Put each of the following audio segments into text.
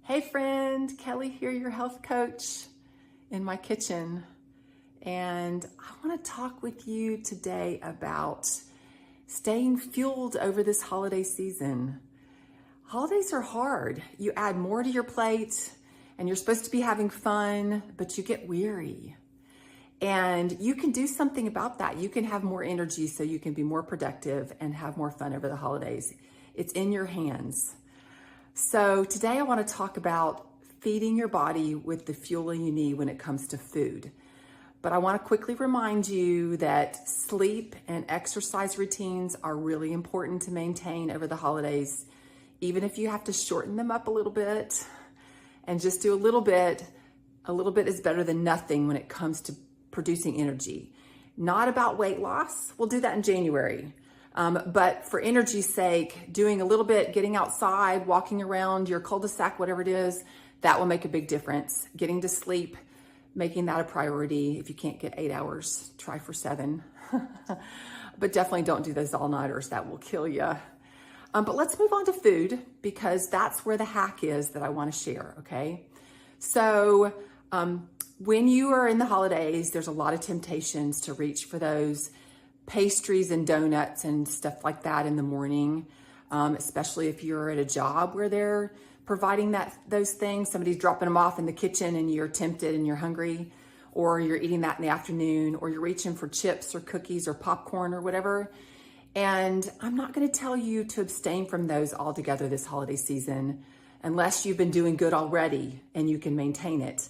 Hey friend, Kelly here, your health coach in my kitchen. And I want to talk with you today about staying fueled over this holiday season. Holidays are hard. You add more to your plate and you're supposed to be having fun, but you get weary. And you can do something about that. You can have more energy so you can be more productive and have more fun over the holidays. It's in your hands. So today I want to talk about feeding your body with the fuel you need when it comes to food. But I want to quickly remind you that sleep and exercise routines are really important to maintain over the holidays. Even if you have to shorten them up a little bit and just do a little bit is better than nothing when it comes to producing energy. Not about weight loss. We'll do that in January. But for energy's sake, doing a little bit, getting outside, walking around your cul-de-sac, whatever it is, that will make a big difference. Getting to sleep, making that a priority. If you can't get 8 hours, try for 7. But definitely don't do those all-nighters. That will kill you. But let's move on to food because that's where the hack is that I want to share, okay? So when you are in the holidays, there's a lot of temptations to reach for those pastries and donuts and stuff like that in the morning, especially if you're at a job where they're providing those things. Somebody's dropping them off in the kitchen and you're tempted and you're hungry, or you're eating that in the afternoon, or you're reaching for chips or cookies or popcorn or whatever. And I'm not going to tell you to abstain from those altogether this holiday season unless you've been doing good already and you can maintain it.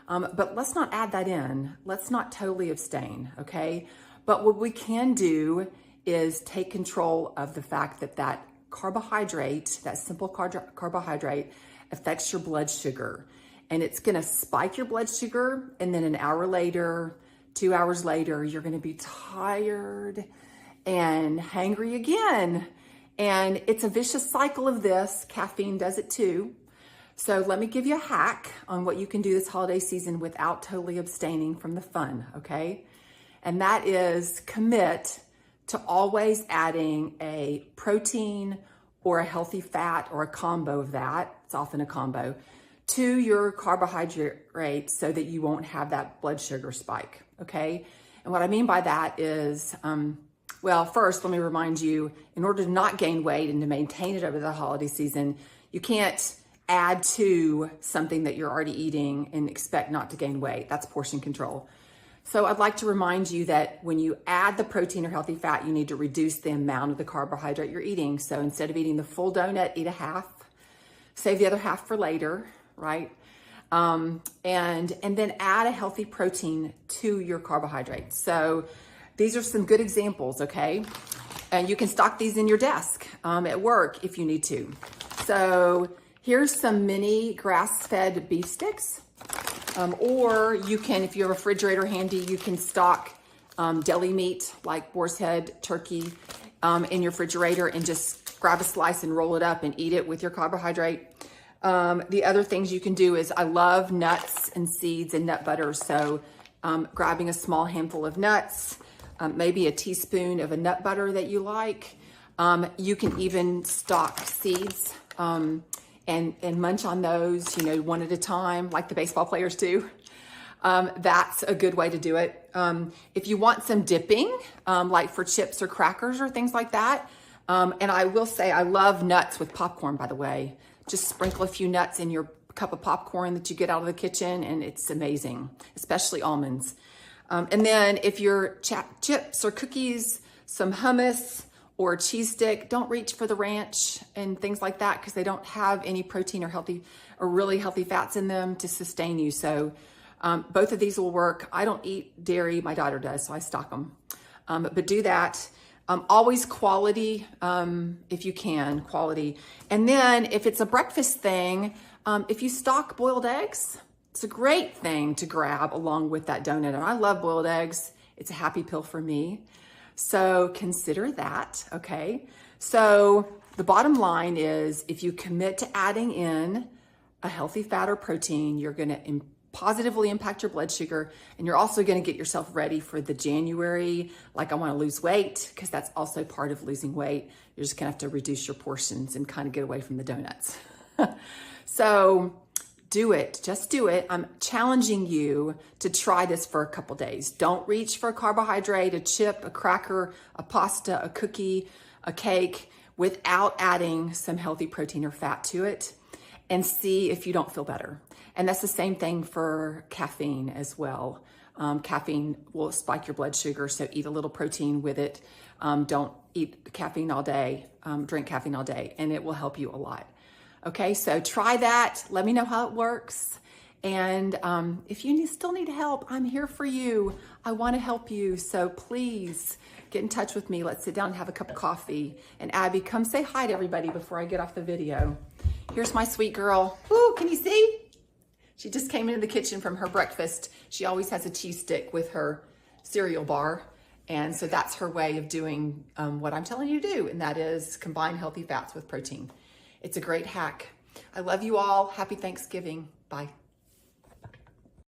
But let's not add that in. Let's not totally abstain, okay? But what we can do is take control of the fact that that carbohydrate, that simple carbohydrate, affects your blood sugar. And it's gonna spike your blood sugar, and then an hour later, 2 hours later, you're gonna be tired and hangry again. And it's a vicious cycle of this. Caffeine does it too. So let me give you a hack on what you can do this holiday season without totally abstaining from the fun, okay? And that is commit to always adding a protein or a healthy fat or a combo of that, it's often a combo, to your carbohydrate so that you won't have that blood sugar spike, okay? And what I mean by that is, well, first, let me remind you, in order to not gain weight and to maintain it over the holiday season, you can't add to something that you're already eating and expect not to gain weight. That's portion control. So I'd like to remind you that when you add the protein or healthy fat, you need to reduce the amount of the carbohydrate you're eating. So instead of eating the full donut, eat a half, save the other half for later, right? And then add a healthy protein to your carbohydrates. So these are some good examples, okay? And you can stock these in your desk at work if you need to. So here's some mini grass-fed beef sticks. Or you can, if you have a refrigerator handy, you can stock deli meat like boar's head, turkey in your refrigerator and just grab a slice and roll it up and eat it with your carbohydrate. The other things you can do is I love nuts and seeds and nut butter. So grabbing a small handful of nuts, maybe a teaspoon of a nut butter that you like. You can even stock seeds and munch on those, one at a time, like the baseball players do. That's a good way to do it. If you want some dipping, like for chips or crackers or things like that, and I will say I love nuts with popcorn, by the way. Just sprinkle a few nuts in your cup of popcorn that you get out of the kitchen, and it's amazing, especially almonds. And then if you're chips or cookies, some hummus, or a cheese stick, don't reach for the ranch and things like that because they don't have any protein or really healthy fats in them to sustain you. So both of these will work. I don't eat dairy, my daughter does, so I stock them. But do that. Always quality, if you can, quality. And then if it's a breakfast thing, if you stock boiled eggs, it's a great thing to grab along with that donut. And I love boiled eggs. It's a happy pill for me. So consider that, okay? So the bottom line is if you commit to adding in a healthy fat or protein, you're gonna positively impact your blood sugar, and you're also gonna get yourself ready for the January, like I wanna lose weight, because that's also part of losing weight. You're just gonna have to reduce your portions and kind of get away from the donuts. So do it. Just do it. I'm challenging you to try this for a couple days. Don't reach for a carbohydrate, a chip, a cracker, a pasta, a cookie, a cake without adding some healthy protein or fat to it, and see if you don't feel better. And that's the same thing for caffeine as well. Caffeine will spike your blood sugar, so eat a little protein with it. Don't eat caffeine all day, drink caffeine all day, and it will help you a lot. Okay, so try that. Let me know how it works. And if you still need help, I'm here for you. I want to help you. So please get in touch with me. Let's sit down and have a cup of coffee. And Abby, come say hi to everybody before I get off the video. Here's my sweet girl. Ooh, can you see? She just came into the kitchen from her breakfast. She always has a cheese stick with her cereal bar. And so that's her way of doing what I'm telling you to do. And that is combine healthy fats with protein. It's a great hack. I love you all. Happy Thanksgiving. Bye.